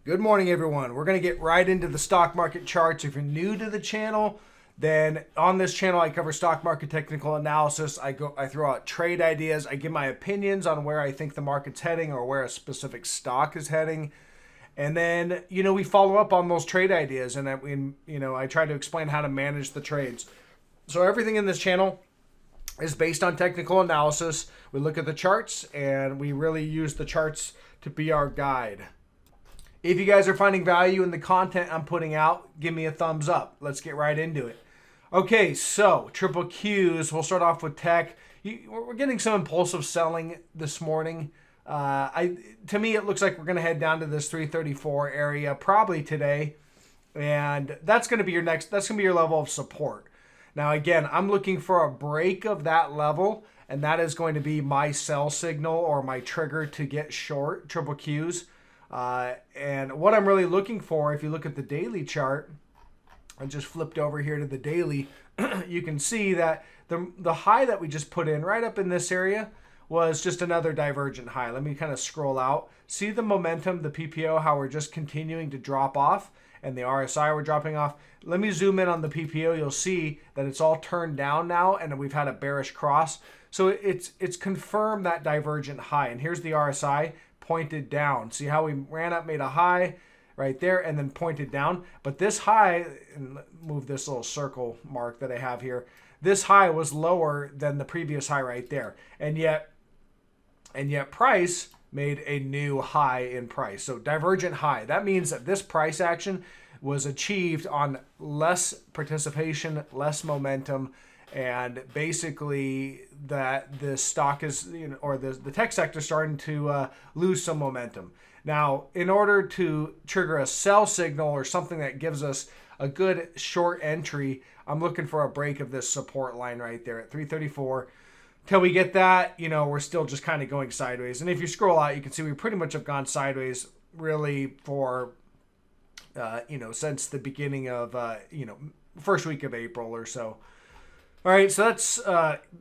Good morning, everyone. We're going to get right into the stock market charts. If you're new to the channel, then on this channel, I cover stock market technical analysis. I throw out trade ideas. I give my opinions on where I think the market's heading or where a specific stock is heading. And then, we follow up on those trade ideas, and I try to explain how to manage the trades. So everything in this channel is based on technical analysis. We look at the charts, and we really use the charts to be our guide. If you guys are finding value in the content I'm putting out, give me a thumbs up. Let's get right into it. Okay, so triple Qs. We'll start off with tech. We're getting some impulsive selling this morning. To me, it looks like we're going to head down to this 334 area probably today, and that's going to be your next. That's going to be your level of support. Now, again, I'm looking for a break of that level, and that is going to be my sell signal or my trigger to get short triple Qs. And what I'm really looking for, if you look at the daily chart, I just flipped over here to the daily, you can see that the high that we just put in right up in this area was just another divergent high. Let me kind of scroll out. See the momentum, the PPO, how we're just continuing to drop off, and the RSI we're dropping off. Let me zoom in on the PPO. You'll see that it's all turned down now, and we've had a bearish cross. So it's confirmed that divergent high. And here's the RSI pointed down. See how we ran up, made a high right there, and then pointed down. But this high, and move this little circle mark that I have here, this high was lower than the previous high right there. And yet price made a new high in price. So divergent high. That means that this price action was achieved on less participation, less momentum, and basically that the stock is, or the tech sector starting to lose some momentum. Now, in order to trigger a sell signal or something that gives us a good short entry, I'm looking for a break of this support line right there at 334. Till we get that, we're still just kind of going sideways. And if you scroll out, you can see we pretty much have gone sideways really for, since the beginning of, first week of April or so. All right, so that's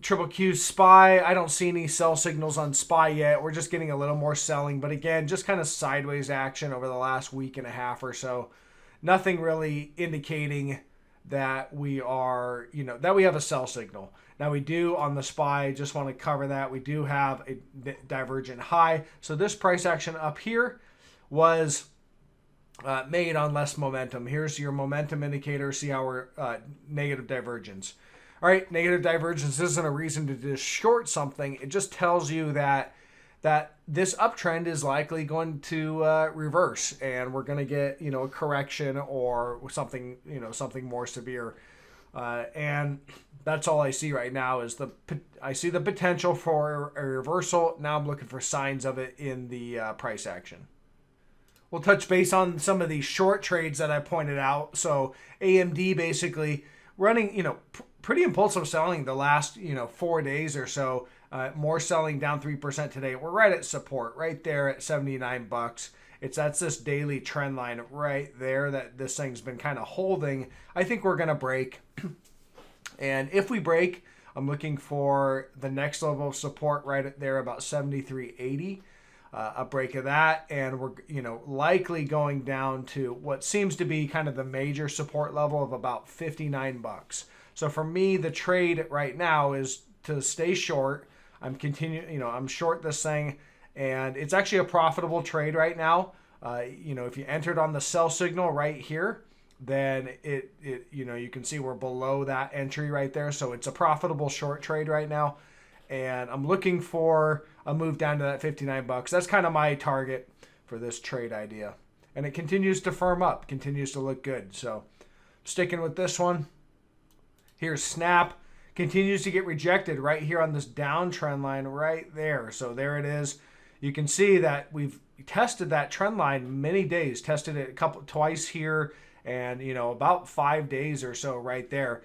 triple Q SPY. I don't see any sell signals on SPY yet. We're just getting a little more selling. But again, just kind of sideways action over the last week and a half or so. Nothing really indicating that we are, that we have a sell signal. Now we do on the SPY, just want to cover that. We do have a divergent high. So this price action up here was made on less momentum. Here's your momentum indicator. See how we're negative divergence. All right, negative divergence isn't a reason to just short something. It just tells you that this uptrend is likely going to reverse, and we're going to get a correction or something something more severe. And that's all I see right now is I see the potential for a reversal. Now I'm looking for signs of it in the price action. We'll touch base on some of these short trades that I pointed out. So AMD basically running pretty impulsive selling the last 4 days or so. More selling, down 3% today. We're right at support right there at $79. That's this daily trend line right there that this thing's been kind of holding. I think we're going to break. And if we break, I'm looking for the next level of support right there about 73.80. A break of that, and we're likely going down to what seems to be kind of the major support level of about $59. So for me, the trade right now is to stay short. I'm short this thing, and it's actually a profitable trade right now. If you entered on the sell signal right here, then you can see we're below that entry right there. So it's a profitable short trade right now. And I'm looking for a move down to that $59. That's kind of my target for this trade idea. And it continues to firm up, continues to look good. So sticking with this one. Here's Snap. Continues to get rejected right here on this downtrend line right there. So there it is. You can see that we've tested that trend line many days. Tested it twice here and, about 5 days or so right there.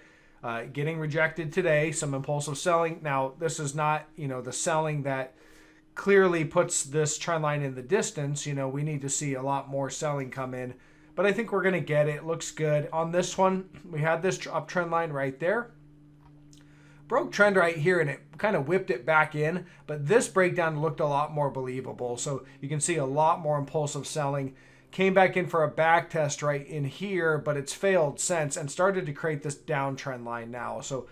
Getting rejected today, some impulsive selling. Now, this is not, the selling that clearly puts this trend line in the distance. We need to see a lot more selling come in. But I think we're going to get it. It looks good. On this one, we had this uptrend line right there. Broke trend right here, and it kind of whipped it back in. But this breakdown looked a lot more believable. So you can see a lot more impulsive selling. came back in for a back test right in here, but it's failed since and started to create this downtrend line now. So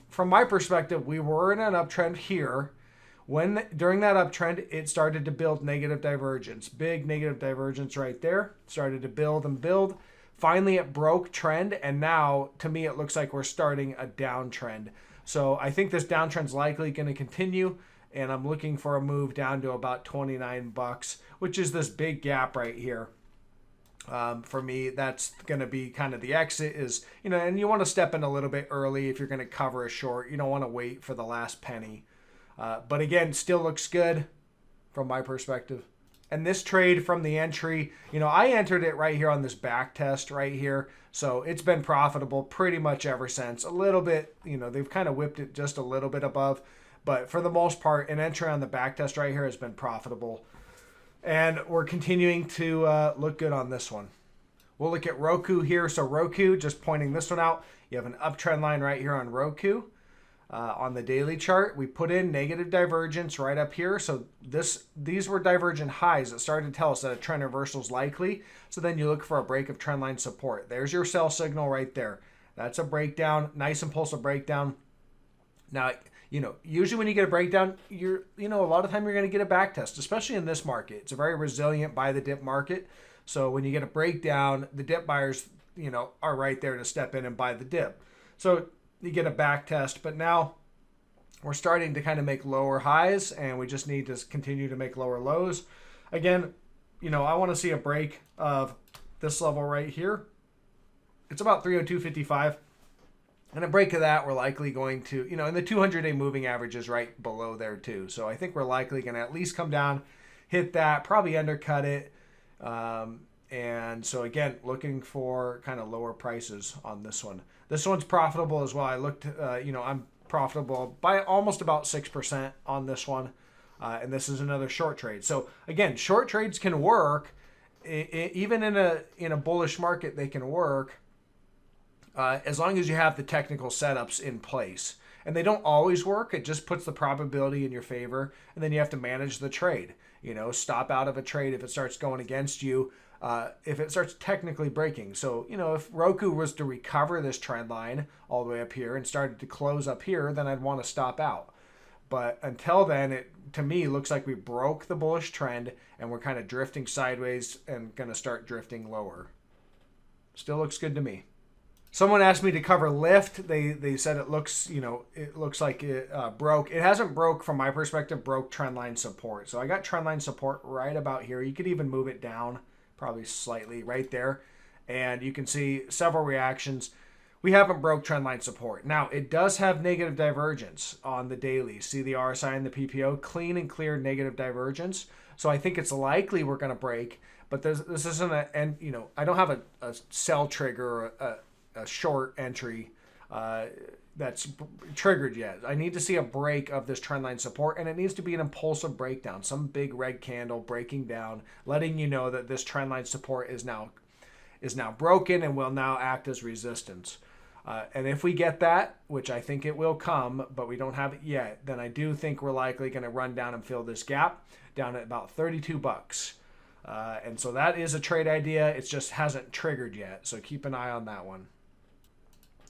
from my perspective, we were in an uptrend here. During that uptrend, it started to build negative divergence, big negative divergence right there, started to build and build. Finally, it broke trend, and now, to me, it looks like we're starting a downtrend. So I think this downtrend's likely going to continue, and I'm looking for a move down to about 29 bucks, which is this big gap right here. For me, that's going to be kind of the exit is, and you want to step in a little bit early if you're going to cover a short. You don't want to wait for the last penny. But again, still looks good from my perspective. And this trade from the entry, I entered it right here on this back test right here. So it's been profitable pretty much ever since. A little bit, they've kind of whipped it just a little bit above. But for the most part, an entry on the back test right here has been profitable. And we're continuing to look good on this one. We'll look at ROKU here. So ROKU, just pointing this one out, you have an uptrend line right here on ROKU. On the daily chart, we put in negative divergence right up here. So these were divergent highs that started to tell us that a trend reversal is likely. So then you look for a break of trend line support. There's your sell signal right there. That's a breakdown, nice impulsive breakdown. Now, usually when you get a breakdown, a lot of time you're going to get a back test, especially in this market. It's a very resilient buy the dip market. So when you get a breakdown, the dip buyers, are right there to step in and buy the dip. So you get a back test, but now we're starting to kind of make lower highs, and we just need to continue to make lower lows. Again, I want to see a break of this level right here. It's about 302.55, and a break of that, we're likely going to, and the 200-day moving average is right below there too. So I think we're likely going to at least come down, hit that, probably undercut it. And so again, looking for kind of lower prices on this one. This one's profitable as well. I looked, I'm profitable by almost about 6% on this one. And this is another short trade. So again, short trades can work. Even in a bullish market, they can work as long as you have the technical setups in place. And they don't always work. It just puts the probability in your favor. And then you have to manage the trade. Stop out of a trade if it starts going against you. If it starts technically breaking. So, if ROKU was to recover this trend line all the way up here and started to close up here, then I'd want to stop out. But until then, it, to me, looks like we broke the bullish trend and we're kind of drifting sideways and going to start drifting lower. Still looks good to me. Someone asked me to cover Lyft. They said it looks, it looks like it broke. It hasn't broke, from my perspective, broke trend line support. So I got trend line support right about here. You could even move it down probably slightly right there. And you can see several reactions. We haven't broke trend line support. Now, it does have negative divergence on the daily. See the RSI and the PPO? Clean and clear negative divergence. So I think it's likely we're going to break. But this isn't I don't have a sell trigger or a short entry that's triggered yet. I need to see a break of this trend line support, and it needs to be an impulsive breakdown, some big red candle breaking down, letting you know that this trend line support is now broken and will now act as resistance. And if we get that, which I think it will come, but we don't have it yet, then I do think we're likely going to run down and fill this gap down at about 32 bucks. And so that is a trade idea. It just hasn't triggered yet. So keep an eye on that one.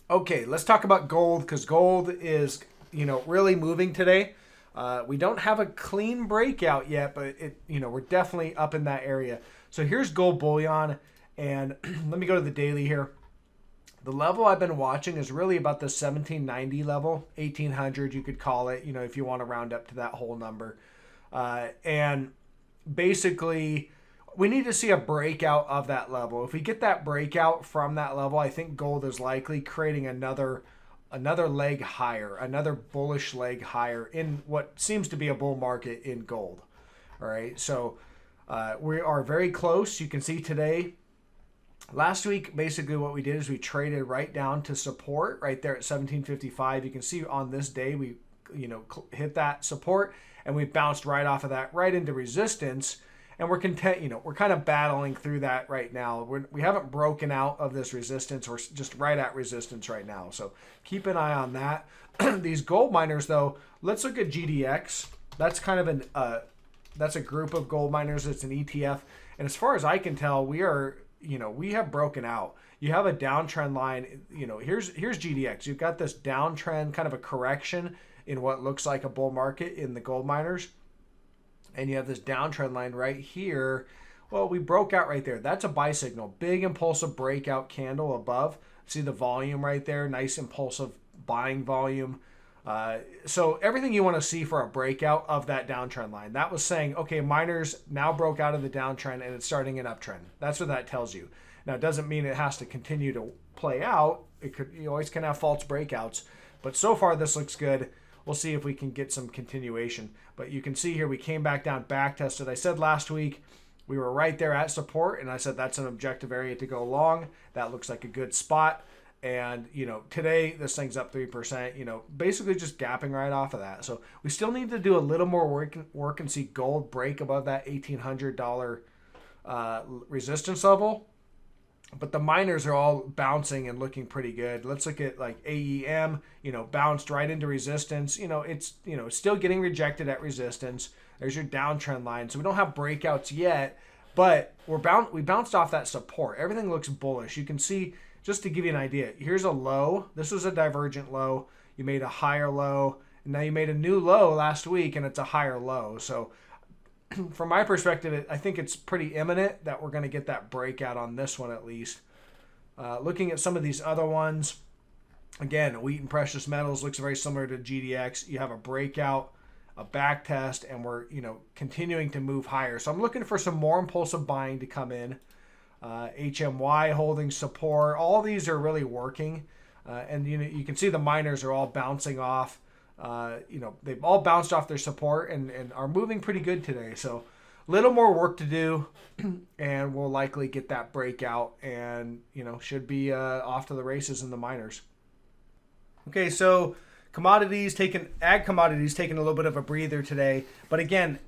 Okay, let's talk about gold, because gold is, really moving today. We don't have a clean breakout yet, but we're definitely up in that area. So here's gold bullion, and let me go to the daily here. The level I've been watching is really about the 1790 level, 1800 you could call it, if you want to round up to that whole number. And basically, we need to see a breakout of that level. If we get that breakout from that level, I think gold is likely creating another leg higher, another bullish leg higher in what seems to be a bull market in gold. All right, so we are very close. You can see today, last week, basically what we did is we traded right down to support right there at 1755. You can see on this day we hit that support and we bounced right off of that right into resistance. And we're content, we're kind of battling through that right now. We haven't broken out of this resistance. We're just right at resistance right now. So keep an eye on that. These gold miners, though, let's look at GDX. That's kind of that's a group of gold miners. It's an ETF. And as far as I can tell, we have broken out. You have a downtrend line. Here's GDX. You've got this downtrend, kind of a correction in what looks like a bull market in the gold miners. And you have this downtrend line right here. Well, we broke out right there. That's a buy signal. Big impulsive breakout candle above. See the volume right there? Nice impulsive buying volume. So everything you want to see for a breakout of that downtrend line. That was saying, okay, miners now broke out of the downtrend and it's starting an uptrend. That's what that tells you. Now, it doesn't mean it has to continue to play out. You always can have false breakouts. But so far, this looks good. We'll see if we can get some continuation. But you can see here, we came back down, back tested. I said last week, we were right there at support, and I said that's an objective area to go long. That looks like a good spot. And, today this thing's up 3%, basically just gapping right off of that. So we still need to do a little more work and see gold break above that $1,800 resistance level. But the miners are all bouncing and looking pretty good. Let's look at like AEM, bounced right into resistance. It's still getting rejected at resistance. There's your downtrend line. So we don't have breakouts yet, but we bounced off that support. Everything looks bullish. You can see, just to give you an idea, here's a low. This was a divergent low. You made a higher low, and now you made a new low last week, and it's a higher low. So from my perspective, I think it's pretty imminent that we're going to get that breakout on this one at least. Looking at some of these other ones, again, wheat and precious metals looks very similar to GDX. You have a breakout, a back test, and we're continuing to move higher. So I'm looking for some more impulsive buying to come in. HMY holding support. All these are really working, and you can see the miners are all bouncing off. They've all bounced off their support and are moving pretty good today. So a little more work to do, and we'll likely get that breakout and, should be off to the races in the miners. Okay, so ag commodities taking a little bit of a breather today. But again,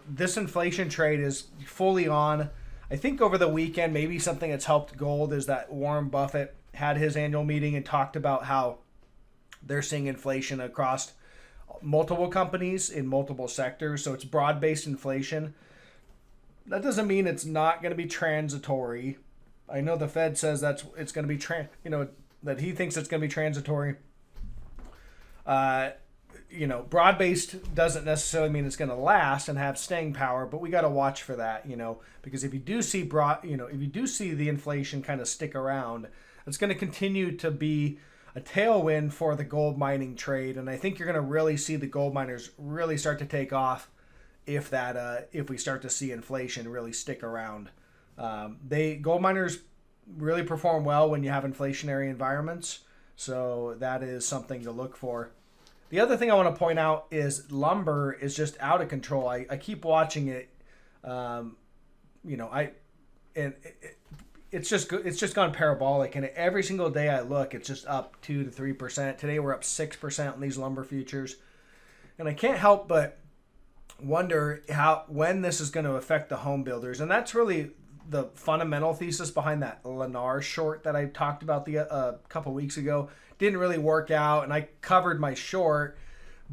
this inflation trade is fully on. I think over the weekend, maybe something that's helped gold is that Warren Buffett had his annual meeting and talked about how they're seeing inflation across multiple companies in multiple sectors. So it's broad-based inflation. That doesn't mean it's not going to be transitory. I know the Fed says it's going to be that he thinks it's going to be transitory. Broad-based doesn't necessarily mean it's going to last and have staying power, but we got to watch for that, because if you do see the inflation kind of stick around, it's going to continue to be a tailwind for the gold mining trade. And I think you're going to really see the gold miners really start to take off if we start to see inflation really stick around. Gold miners really perform well when you have inflationary environments. So that is something to look for. The other thing I want to point out is lumber is just out of control. I keep watching it. It's just gone parabolic, and every single day I look, it's just up 2 to 3%. Today we're up 6% on these lumber futures, and I can't help but wonder when this is going to affect the home builders, and that's really the fundamental thesis behind that Lennar short that I talked about a couple weeks ago. Didn't really work out, and I covered my short,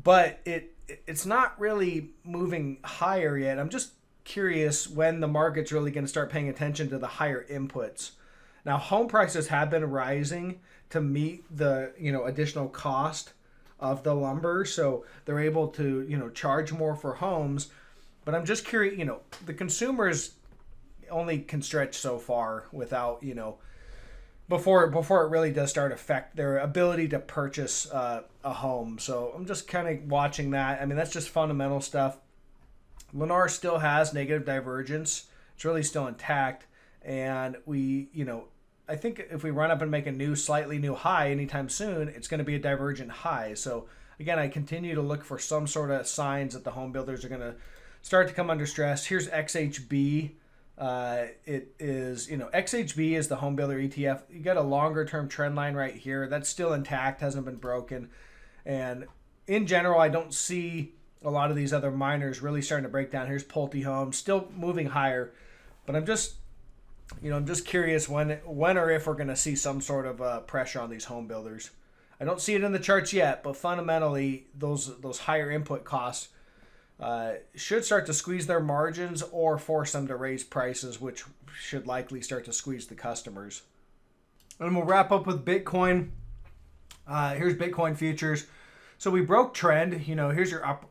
but it's not really moving higher yet. I'm just curious when the market's really going to start paying attention to the higher inputs. Now, home prices have been rising to meet the additional cost of the lumber, so they're able to charge more for homes. But I'm just curious, the consumers only can stretch so far without before it really does start affect their ability to purchase a home. So I'm just kind of watching that. I mean, that's just fundamental stuff. Lennar still has negative divergence. It's really still intact. And I think if we run up and make a slightly new high anytime soon, it's going to be a divergent high. So again, I continue to look for some sort of signs that the home builders are going to start to come under stress. Here's XHB. It is, XHB is the home builder ETF. You got a longer term trend line right here. That's still intact, hasn't been broken. And in general, I don't see a lot of these other miners really starting to break down. Here's Pulte Home, still moving higher. But I'm just curious when or if we're going to see some sort of pressure on these home builders. I don't see it in the charts yet, but fundamentally, those higher input costs should start to squeeze their margins or force them to raise prices, which should likely start to squeeze the customers. And we'll wrap up with Bitcoin. Here's Bitcoin futures. So we broke trend. You know, here's your up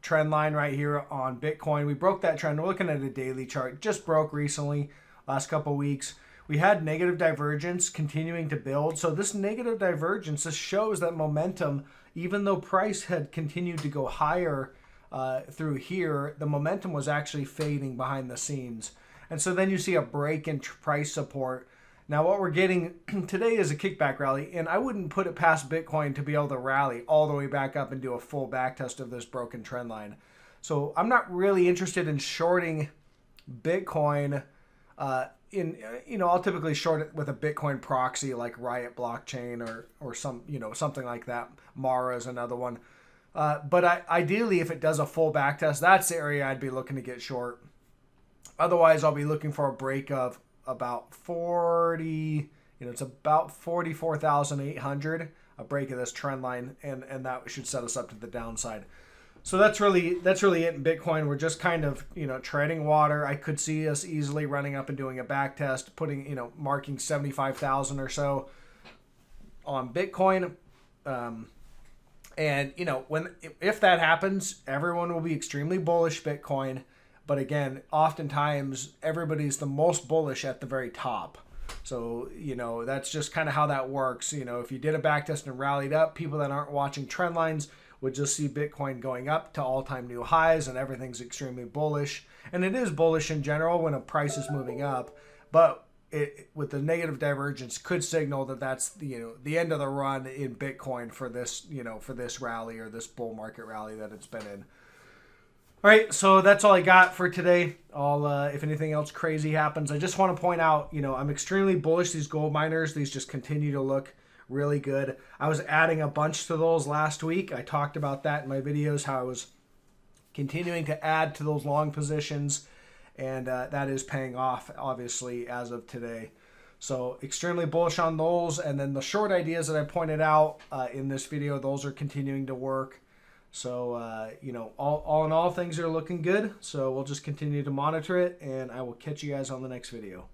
trend line right here on Bitcoin. We broke that trend. We're looking at a daily chart. Just broke recently, last couple weeks. We had negative divergence continuing to build. So this negative divergence, this shows that momentum, even though price had continued to go higher through here, the momentum was actually fading behind the scenes. And so then you see a break in price support. Now what we're getting today is a kickback rally, and I wouldn't put it past Bitcoin to be able to rally all the way back up and do a full back test of this broken trend line. So I'm not really interested in shorting Bitcoin. I'll typically short it with a Bitcoin proxy like Riot Blockchain or something like that. Mara is another one. But ideally, if it does a full back test, that's the area I'd be looking to get short. Otherwise, I'll be looking for a break of about 44,800, a break of this trend line, and that should set us up to the downside. So that's really it in Bitcoin. We're just kind of, treading water. I could see us easily running up and doing a back test, marking 75,000 or so on Bitcoin. If that happens, everyone will be extremely bullish Bitcoin. But again, oftentimes everybody's the most bullish at the very top. So, that's just kind of how that works. If you did a backtest and rallied up, people that aren't watching trend lines would just see Bitcoin going up to all-time new highs and everything's extremely bullish. And it is bullish in general when a price is moving up. But with the negative divergence could signal that that's the end of the run in Bitcoin for this rally or this bull market rally that it's been in. All right, so that's all I got for today. If anything else crazy happens, I just want to point out, I'm extremely bullish. These gold miners, these just continue to look really good. I was adding a bunch to those last week. I talked about that in my videos, how I was continuing to add to those long positions, and that is paying off, obviously, as of today. So extremely bullish on those. And then the short ideas that I pointed out in this video, those are continuing to work. So, all in all, things are looking good. So we'll just continue to monitor it, and I will catch you guys on the next video.